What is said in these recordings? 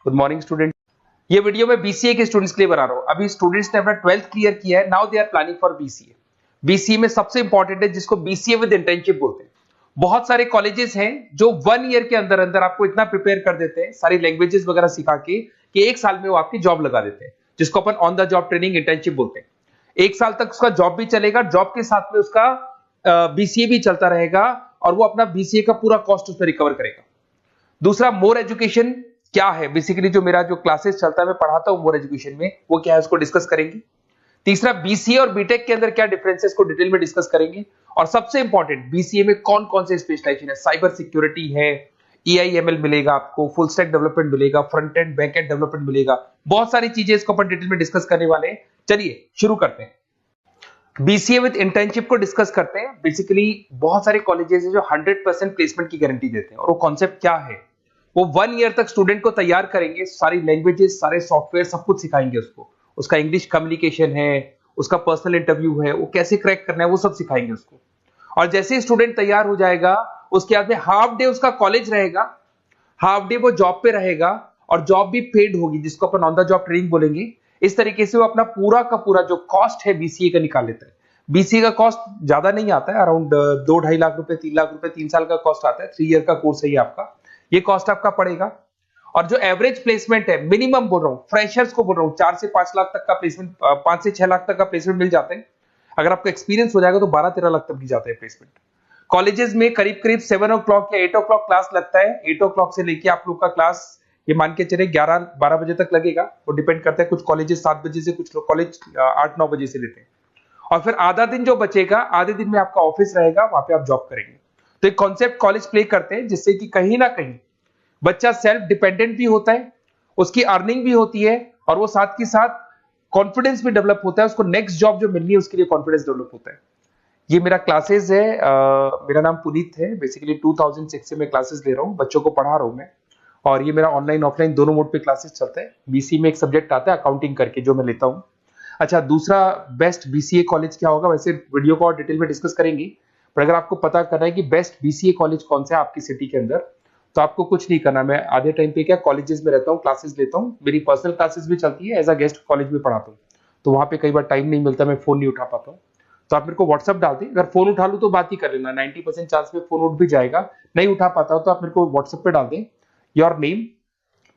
Good morning student. ये video मैं BCA के स्टूडेंट्स के लिए बना रहा हूँ। अभी स्टूडेंट्स ने अपना 12th क्लियर किया है, now they are planning for BCA. BCA में सबसे इंपॉर्टेंट है जिसको बीसीए विद इंटर्नशिप बोलते हैं। बहुत सारे कॉलेजेस हैं जो 1 ईयर के अंदर अंदर आपको इतना प्रिपेयर कर देते हैं, सारी लैंग्वेजेस वगैरह सिखा के, कि 1 साल में वो आपकी जॉब लगा देते हैं, जिसको अपन on the job training internship बोलते हैं। 1 साल तक उसका जॉब भी चलेगा, जॉब के साथ में उसका बीसीए भी चलता रहेगा और वो अपना बीसीए का पूरा कॉस्ट उसमें रिकवर करेगा। दूसरा, मोर एजुकेशन क्या है, बेसिकली जो मेरा जो क्लासेस चलता है मैं पढ़ाता हूं मोर एजुकेशन में, वो क्या है उसको डिस्कस करेंगे। तीसरा, बीसीए और बीटेक के अंदर क्या डिफरेंसेस को डिटेल में डिस्कस करेंगे। और सबसे इंपॉर्टेंट, बीसीए में कौन कौन से स्पेशलाइजेशन है, साइबर सिक्योरिटी है, एआईएमएल मिलेगा आपको, फुल स्टैक डेवलपमेंट मिलेगा, front end back and development मिलेगा, बहुत सारी चीजें इसको अपन डिटेल में डिस्कस करने वाले हैं। चलिए शुरू करते हैं। बीसीए विद इंटर्नशिप को डिस्कस करते हैं। बेसिकली बहुत सारे कॉलेजेस हैं जो 100% प्लेसमेंट की गारंटी देते हैं, और वो कॉन्सेप्ट क्या है, वो 1 ईयर तक स्टूडेंट को तैयार करेंगे, सारी लैंग्वेजेस, सारे सॉफ्टवेयर, सब कुछ सिखाएंगे उसको। उसका इंग्लिश कम्युनिकेशन है, उसका पर्सनल इंटरव्यू है, वो कैसे क्रैक करना है, वो सब सिखाएंगे उसको। और जैसे ही स्टूडेंट तैयार हो जाएगा, उसके बाद में हाफ डे उसका कॉलेज रहेगा, हाफ डे वो जॉब पे रहेगा, और जॉब भी पेड होगी, जिसको अपन ऑन द जॉब ट्रेनिंग बोलेंगे। इस तरीके से वो अपना पूरा का पूरा जो कॉस्ट है बीसीए का निकाल लेता है। बीसीए का कॉस्ट ज्यादा नहीं आता है, अराउंड 2-2.5 लाख रुपए, 3 लाख रुपए 3 साल का कॉस्ट आता है। 3 ईयर का कोर्स है ये आपका, ये कॉस्ट आपका पड़ेगा। और जो एवरेज प्लेसमेंट है, मिनिमम बोल रहा हूँ, फ्रेशर्स को बोल रहा हूँ, 4 से 5 लाख तक का प्लेसमेंट, 5 से 6 लाख तक का प्लेसमेंट मिल जाता है। अगर आपका एक्सपीरियंस हो जाएगा तो 12-13 लाख तक भी जाता है प्लेसमेंट। कॉलेजेस में करीब करीब 7 o'clock या 8 o'clock क्लास लगता है। 8 o'clock से लेके आप लोग का क्लास, ये मान के चले 11-12 बजे तक लगेगा। वो डिपेंड करता है, कुछ कॉलेजेस 7 बजे से, कुछ कॉलेज 8-9 बजे से लेते हैं। और फिर आधा दिन जो बचेगा, आधे दिन में आपका ऑफिस रहेगा, वहां पे आप जॉब करेंगे। तो एक कॉन्सेप्ट कॉलेज प्ले करते हैं, जिससे कि कहीं ना कहीं बच्चा सेल्फ डिपेंडेंट भी होता है, उसकी अर्निंग भी होती है, और वो साथ के साथ कॉन्फिडेंस भी डेवलप होता है। उसको नेक्स्ट जॉब जो मिलनी है उसके लिए कॉन्फिडेंस डेवलप होता है। ये मेरा क्लासेस है, मेरा नाम पुनीत है। बेसिकली 2006 से मैं क्लासेस ले रहा हूँ, बच्चों को पढ़ा रहा हूँ मैं। और ये मेरा ऑनलाइन ऑफलाइन दोनों मोड पे क्लासेस चलता है। बीसी में एक सब्जेक्ट आता है अकाउंटिंग करके, जो मैं लेता हूँ। अच्छा, दूसरा, बेस्ट बीसीए कॉलेज क्या होगा, वैसे वीडियो को और डिटेल में डिस्कस करेंगे, पर अगर आपको पता करना है कि बेस्ट बीसीए कॉलेज कौन सा है आपकी सिटी के अंदर, तो आपको कुछ नहीं करना। मैं आधे टाइम पे क्या कॉलेजेस में रहता हूँ, क्लासेस लेता हूँ, मेरी पर्सनल क्लासेस भी चलती है, एज अ गेस्ट कॉलेज में पढ़ाता हूँ। तो वहां पे कई बार टाइम नहीं मिलता, मैं फोन नहीं उठा पाता हूँ, तो आप मेरे को व्हाट्सअप डाल दें। अगर फोन उठा लूँ तो बात ही कर लेना, 90% चांस में फोन उठ भी जाएगा। नहीं उठा पाता हो तो आप मेरे को व्हाट्सएप पे डाल दें, your name,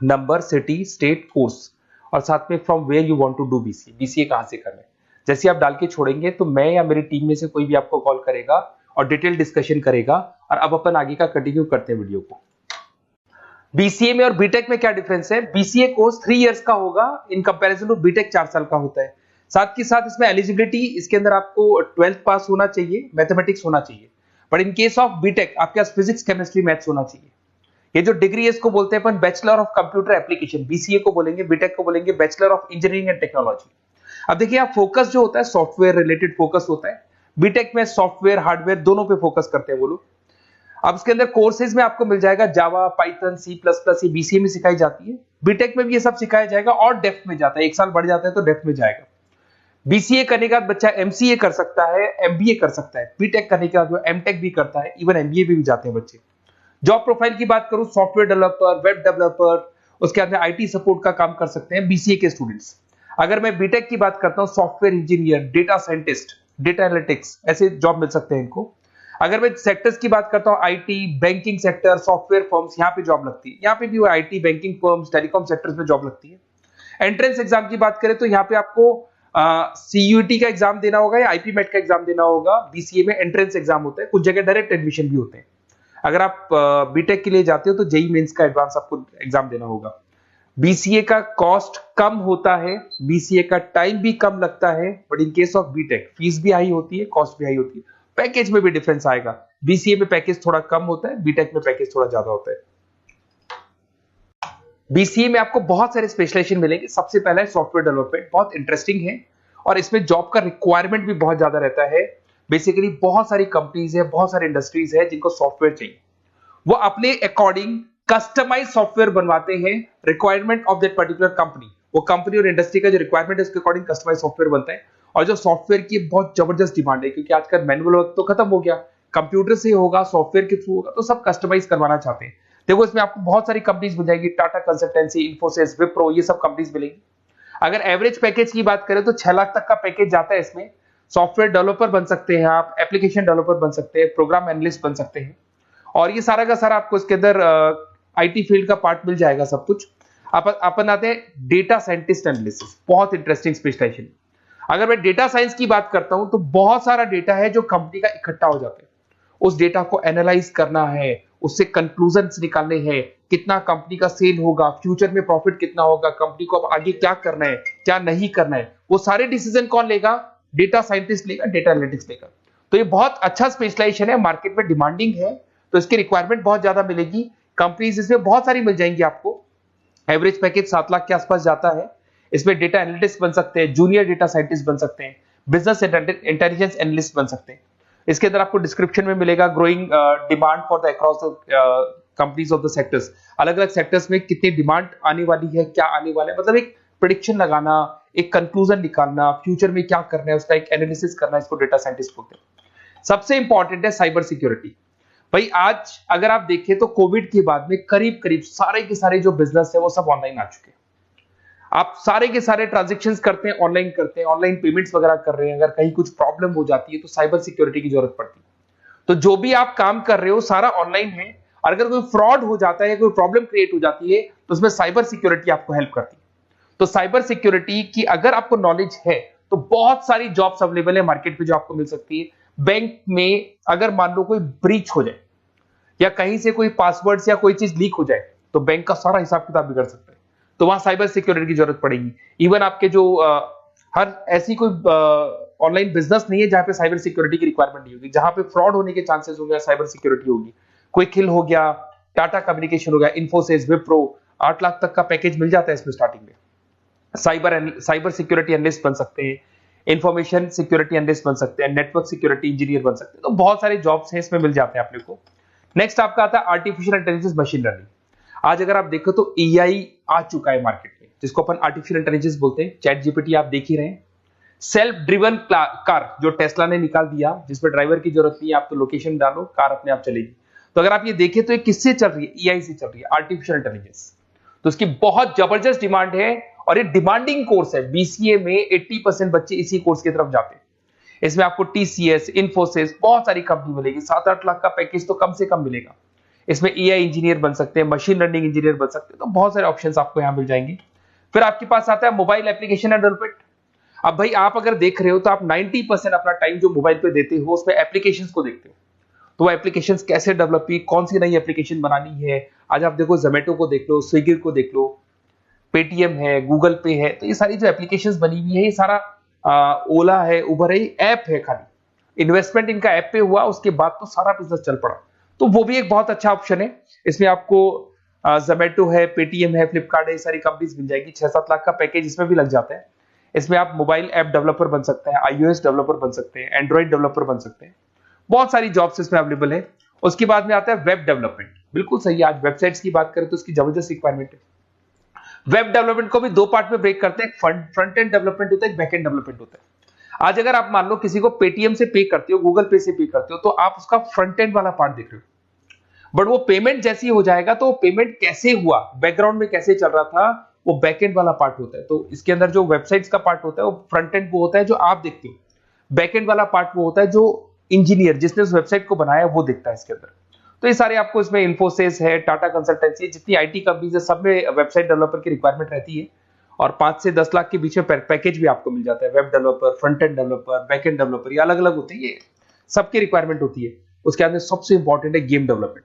number, city, state, course, और साथ में from where you want to do BCA, BCA कहां से करना है। जैसे आप डाल के छोड़ेंगे तो मैं या मेरी टीम में से कोई भी आपको कॉल करेगा और डिटेल डिस्कशन करेगा। और अब अपन आगे का कंटिन्यू करते हैं वीडियो को। बीसीए में और बीटेक में क्या डिफरेंस है। बीसीए कोर्स 3 इयर्स का होगा, इन कंपैरिजन टू बीटेक 4 साल का होता है। साथ के साथ इसमें एलिजिबिलिटी, इसके अंदर आपको 12th पास होना चाहिए, मैथमेटिक्स होना चाहिए। But in case of BTech आपके पास फिजिक्स, केमिस्ट्री, मैथ्स होना चाहिए। ये जो डिग्री है इसको बोलते हैं अपन bachelor of computer application, BCA को बोलेंगे, बीटेक को बोलेंगे bachelor of engineering and technology. अब देखिए, आप फोकस जो होता है सॉफ्टवेयर रिलेटेड फोकस होता है। बीटेक में सॉफ्टवेयर, हार्डवेयर दोनों पे फोकस करते हैं वो लोग। अब इसके अंदर कोर्सेज में आपको मिल जाएगा जावा, पाइथन, सी प्लस प्लस, ये बीसीए में सिखाई जाती है। बीटेक में भी ये सब सिखाया जाएगा, और डेप्थ में जाता है, 1 साल बढ़ जाता है तो डेप्थ में जाएगा। बीसीए करने के बाद बच्चा एमसीए कर सकता है, एमबीए कर सकता है। बीटेक करने के बाद वो एमटेक भी करता है, इवन एमबीए भी जाते हैं बच्चे। जॉब प्रोफाइल की बात करूं, सॉफ्टवेयर डेवलपर, वेब डेवलपर, उसके बाद में आईटी सपोर्ट का काम कर सकते हैं बीसीए के स्टूडेंट्स। अगर मैं बीटेक की बात करता हूं, software engineer, data scientist, data analytics, ऐसे जॉब मिल सकते हैं इनको। अगर मैं सेक्टर्स की बात करता हूं, IT, banking sector, software firms, यहाँ पे जॉब लगती है। यहाँ पे भी वो IT, banking firms, telecom sectors में जॉब लगती है। एंट्रेंस एग्जाम की बात करें तो यहाँ पे आपको सीयूटी का एग्जाम देना होगा या आईपी मेट का एग्जाम देना होगा। बीसीए में एंट्रेंस एग्जाम होता है, कुछ जगह डायरेक्ट एडमिशन भी होते हैं। अगर आप बीटेक के लिए जाते हो तो जेई मेंस का एडवांस आपको एग्जाम देना होगा। बीसीए का कॉस्ट कम होता है, बीसीए का टाइम भी कम लगता है, but in case of BTech fees भी हाई होती है, कॉस्ट भी हाई होती है, पैकेज में भी डिफरेंस आएगा। बीसीए में पैकेज थोड़ा कम होता है, बीटेक में पैकेज थोड़ा ज्यादा होता है। बीसीए में आपको बहुत सारे स्पेशलाइजेशन मिलेंगे। सबसे पहला है सॉफ्टवेयर डेवलपमेंट, बहुत इंटरेस्टिंग है, और इसमें जॉब का रिक्वायरमेंट भी बहुत ज्यादा रहता है। बेसिकली बहुत सारी कंपनीज है, बहुत सारी इंडस्ट्रीज है जिनको सॉफ्टवेयर चाहिए, वो अपने अकॉर्डिंग कस्टमाइज सॉफ्टवेयर बनवाते हैं, requirement of that particular company. वो कंपनी और इंडस्ट्री का जो रिक्वायरमेंट है उसके अकॉर्डिंग कस्टमाइज सॉफ्टवेयर बनता है। और जो सॉफ्टवेयर की बहुत जबरदस्त डिमांड है, क्योंकि आजकल मैनुअल वर्क तो खत्म हो गया, कंप्यूटर से होगा, सॉफ्टवेयर के थ्रू होगा, तो सब कस्टमाइज करवाना चाहते हैं। देखो इसमें आपको बहुत सारी कंपनीज मिल जाएगी, टाटा कंसल्टेंसी, इन्फोसिस, विप्रो, ये सब कंपनीज मिलेंगी। अगर एवरेज पैकेज की बात करें तो 6 लाख तक का पैकेज जाता है इसमें। सॉफ्टवेयर डेवलपर बन सकते हैं आप, एप्लीकेशन डेवलपर बन सकते हैं, प्रोग्राम एनालिस्ट बन सकते हैं, और ये सारा का सारा आपको इसके अंदर आईटी फील्ड का पार्ट मिल जाएगा सब कुछ। अपन आते हैं डेटा साइंटिस्ट एनालिसिस, बहुत इंटरेस्टिंग स्पेशलाइजेशन। अगर मैं डेटा साइंस की बात करता हूं तो बहुत सारा डेटा है जो कंपनी का इकट्ठा हो जाता है, उस डेटा को एनालाइज करना है, उससे कंक्लूजन्स निकालने हैं, कितना कंपनी का सेल होगा, फ्यूचर में प्रॉफिट कितना होगा, कंपनी को अब आगे क्या करना है, क्या नहीं करना है, वो सारे डिसीजन कौन लेगा? डेटा साइंटिस्ट लेगा, डेटा एनालिटिक्स लेगा। तो ये बहुत अच्छा स्पेशलाइजेशन है, मार्केट में डिमांडिंग है, तो इसकी रिक्वायरमेंट बहुत ज्यादा मिलेगी। कंपनीज इसमें बहुत सारी मिल जाएंगी आपको। एवरेज पैकेज 7 लाख के आसपास जाता है। इसमें डेटा एनालिटिक्स बन सकते हैं, जूनियर डेटा साइंटिस्ट बन सकते हैं, बिजनेस इंटेलिजेंस एनालिस्ट बन सकते हैं। इसके अंदर आपको डिस्क्रिप्शन में मिलेगा growing demand for the across the companies of the sectors. अलग अलग सेक्टर्स में कितनी डिमांड आने वाली है, क्या आने वाला है, मतलब एक प्रेडिक्शन लगाना, एक कंक्लूजन निकालना, फ्यूचर में क्या करना है उसका एक एनालिसिस करना, इसको डेटा साइंटिस्ट बोलते हैं। सबसे इंपॉर्टेंट है साइबर सिक्योरिटी। भाई आज अगर आप देखें तो कोविड के बाद में करीब करीब सारे के सारे जो बिजनेस है वो सब ऑनलाइन आ चुके हैं। आप सारे के सारे ट्रांजैक्शंस करते हैं, ऑनलाइन करते हैं, ऑनलाइन पेमेंट्स वगैरह कर रहे हैं। अगर कहीं कुछ प्रॉब्लम हो जाती है तो साइबर सिक्योरिटी की जरूरत पड़ती है। तो जो भी आप काम कर रहे हो सारा ऑनलाइन है, और अगर कोई फ्रॉड हो जाता है या कोई प्रॉब्लम क्रिएट हो जाती है तो उसमें साइबर सिक्योरिटी आपको हेल्प करती है। तो साइबर सिक्योरिटी की अगर आपको नॉलेज है तो बहुत सारी जॉब्स अवेलेबल है मार्केट पे जो आपको मिल सकती है। बैंक में अगर मान लो कोई ब्रीच हो जाए या कहीं से कोई पासवर्ड्स या कोई चीज लीक हो जाए तो बैंक का सारा हिसाब किताब बिगड़ सकता है, तो वहां साइबर सिक्योरिटी की जरूरत पड़ेगी। इवन आपके जो हर ऐसी कोई ऑनलाइन बिजनेस नहीं है जहां पे साइबर सिक्योरिटी की रिक्वायरमेंट नहीं होगी, जहां पे फ्रॉड होने के चांसेस होंगे, साइबर सिक्योरिटी होगी। क्विक हिल हो गया, टाटा कम्युनिकेशन हो गया, इन्फोसिस, विप्रो, 8 लाख तक का पैकेज मिल जाता है इसमें स्टार्टिंग में। साइबर सिक्योरिटी एनालिस्ट बन सकते हैं, इंफॉर्मेशन सिक्योरिटी एनालिस्ट बन सकते हैं, नेटवर्क सिक्योरिटी इंजीनियर बन सकते हैं। तो बहुत सारे जॉब्स हैं इसमें मिल जाते हैं अपने को। नेक्स्ट आपका आता है आर्टिफिशियल इंटेलिजेंस, मशीन लर्निंग। आज अगर आप देखो तो एआई आ चुका है मार्केट में, जिसको अपन आर्टिफिशियल इंटेलिजेंस बोलते हैं। चैट जीपीटी आप देख ही रहे हैं। सेल्फ ड्रिवन कार जो टेस्ला ने निकाल दिया, जिसमें ड्राइवर की जरूरत नहीं है, आप तो लोकेशन डालो कार अपने आप चलेगी। तो अगर आप ये देखें तो ये किससे चल रही है? एआई से चल रही है, आर्टिफिशियल इंटेलिजेंस। तो इसकी बहुत जबरदस्त डिमांड है और ये डिमांडिंग कोर्स है। बीसीए में 80% बच्चे इसी कोर्स की तरफ जाते हैं। इसमें आपको टीसीएस, इन्फोसिस, बहुत सारी कंपनी मिलेगी। 7-8 लाख का पैकेज तो कम से कम मिलेगा। इसमें एआई इंजीनियर बन सकते हैं, मशीन लर्निंग इंजीनियर बन सकते हैं। तो बहुत सारे ऑप्शंस आपको यहां मिल जाएंगे। फिर आपके पास आता है मोबाइल एप्लीकेशन डेवलपमेंट। अब भाई आप अगर देख रहे हो तो आप 90% अपना टाइम जो मोबाइल पे देते हो उसमें एप्लीकेशंस को देखते हो। तो वो एप्लीकेशंस कैसे डेवलप की, कौन सी नई एप्लीकेशन बनानी है। आज आप देखो जोमेटो को देख लो, स्विगी को देख लो, पेटीएम है, गूगल पे है। तो ये सारी जो एप्लीकेशंस बनी हुई है, ये सारा ओला है, उबर है, ऐप है। खाली इन्वेस्टमेंट इनका ऐप पे हुआ, उसके बाद तो सारा बिजनेस चल पड़ा। तो वो भी एक बहुत अच्छा ऑप्शन है। इसमें आपको जोमेटो है, पेटीएम है, फ्लिपकार्ट है, ये सारी कंपनीज मिल जाएगी। 6-7 लाख का पैकेज इसमें भी लग जाता है। इसमें आप मोबाइल ऐप डेवलपर बन सकते हैं, iOS डेवलपर बन सकते हैं, एंड्रॉइड डेवलपर बन सकते हैं। बहुत सारी जॉब्स इसमें अवेलेबल है। उसके बाद में आता है वेब डेवलपमेंट। बिल्कुल सही है, आज वेबसाइट्स की बात करें तो उसकी जबरदस्त रिक्वायरमेंट है। वेब डेवलपमेंट को भी दो पार्ट में ब्रेक करते हैं। फ्रंट एंड डेवलपमेंट होता है, बैक एंड डेवलपमेंट होता है। आज अगर आप मान लो किसी को पेटीएम से पे करते हो, गूगल पे से पे करते हो, तो आप उसका फ्रंट एंड वाला पार्ट देख रहे हो। बट वो पेमेंट जैसी हो जाएगा तो पेमेंट कैसे हुआ, बैकग्राउंड में कैसे चल रहा था, वो बैकएंड वाला पार्ट होता है। तो इसके अंदर जो वेबसाइट्स का पार्ट होता है वो फ्रंट एंड वो होता है जो आप देखते हो। बैकएंड वाला पार्ट वो होता है जो इंजीनियर जिसने उस वेबसाइट को बनाया वो देखता है इसके अंदर। तो ये सारे आपको इसमें इन्फोसिस है, टाटा कंसल्टेंसी, जितनी आईटी कंपनीज है सब में वेबसाइट डेवलपर की रिक्वायरमेंट रहती है। और 5 से 10 लाख के बीच में पैकेज भी आपको मिल जाता है। Web developer, front end developer, back end developer, ये अलग अलग होते हैं, ये सबकी रिक्वायरमेंट होती है। उसके बाद में सबसे इंपॉर्टेंट है गेम डेवलपमेंट।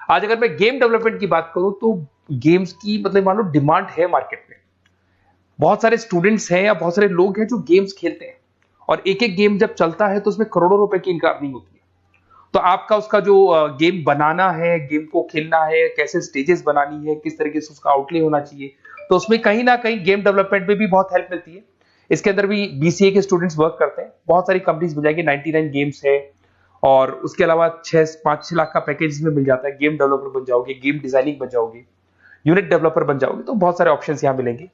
आज अगर मैं गेम डेवलपमेंट की बात करूं तो गेम्स की मतलब मान लो डिमांड है मार्केट में। बहुत सारे स्टूडेंट्स हैं या बहुत सारे लोग हैं जो गेम्स खेलते हैं, और एक एक गेम जब चलता है तो उसमें करोड़ों रुपए की इनकम अर्निंग होती है। तो आपका उसका जो गेम बनाना है, गेम को खेलना है, कैसे स्टेजेस बनानी है, किस तरीके से उसका आउटले होना चाहिए, तो उसमें कहीं ना कहीं गेम डेवलपमेंट में भी बहुत हेल्प मिलती है। इसके अंदर भी बीसीए के स्टूडेंट्स वर्क करते हैं। बहुत सारी कंपनीज मिल जाएगी, 99 गेम्स है। और उसके अलावा 5-6 लाख का पैकेज में मिल जाता है। गेम डेवलपर बन जाओगे, गेम डिजाइनिंग बन जाओगे, यूनिट डेवलपर बन जाओगे, तो बहुत सारे ऑप्शंस यहाँ मिलेंगे।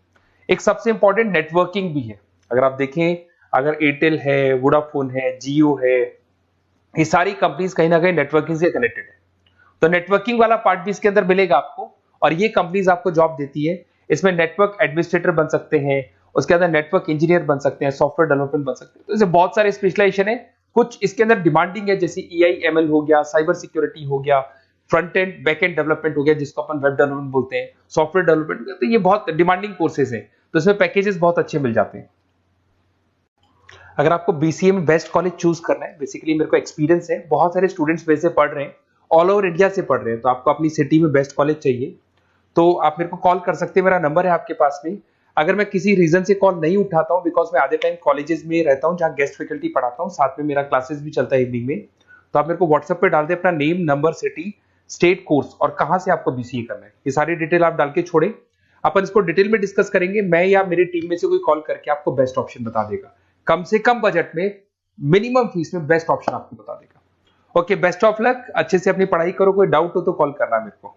एक सबसे इंपॉर्टेंट नेटवर्किंग भी है। अगर आप देखें, अगर एयरटेल है, वोडाफोन है, जियो है, ये सारी कंपनीज कहीं ना कहीं नेटवर्किंग से कनेक्टेड है। तो नेटवर्किंग वाला पार्ट भी इसके अंदर मिलेगा आपको, और ये कंपनीज आपको जॉब देती है। इसमें नेटवर्क एडमिनिस्ट्रेटर बन सकते हैं, उसके अंदर नेटवर्क इंजीनियर बन सकते हैं, सॉफ्टवेयर डेवलपमेंट बन सकते हैं। तो इसे बहुत सारे स्पेशलाइजेशन है। कुछ इसके अंदर डिमांडिंग है, जैसे EI/ML हो गया, साइबर सिक्योरिटी हो गया, front end back and development हो गया जिसको अपन वेब डेवलपमेंट बोलते हैं, सॉफ्टवेयर डेवलपमेंट। तो ये बहुत डिमांडिंग कोर्सेज हैं, तो इसमें पैकेजेस बहुत अच्छे मिल जाते हैं। अगर आपको BCA में बेस्ट कॉलेज चूज करना है, बेसिकली मेरे को एक्सपीरियंस है, बहुत सारे स्टूडेंट्स वैसे पढ़ रहे हैं, ऑल ओवर इंडिया से पढ़ रहे हैं, तो आपको अपनी सिटी में बेस्ट कॉलेज चाहिए तो आप मेरे को कॉल कर सकते हैं। मेरा नंबर है आपके पास में। अगर मैं किसी रीजन से कॉल नहीं उठाता हूं, बिकॉज मैं आधे टाइम कॉलेजेस में रहता हूं जहां गेस्ट फैकल्टी पढ़ाता हूं, साथ में मेरा क्लासेस भी चलता है इवनिंग में, तो आप मेरे को व्हाट्सएप पे डाल दे अपना name, number, city, state, course और कहां से आपको BCA करना है, ये सारी डिटेल आप डाल के छोड़े। अपन इसको डिटेल में डिस्कस करेंगे, मैं या मेरी टीम में से कोई कॉल करके आपको बेस्ट ऑप्शन बता देगा, कम से कम बजट में, मिनिमम फीस में बेस्ट ऑप्शन आपको बता देगा। ओके, बेस्ट ऑफ लक, अच्छे से अपनी पढ़ाई करो, कोई डाउट हो तो कॉल करना मेरे को।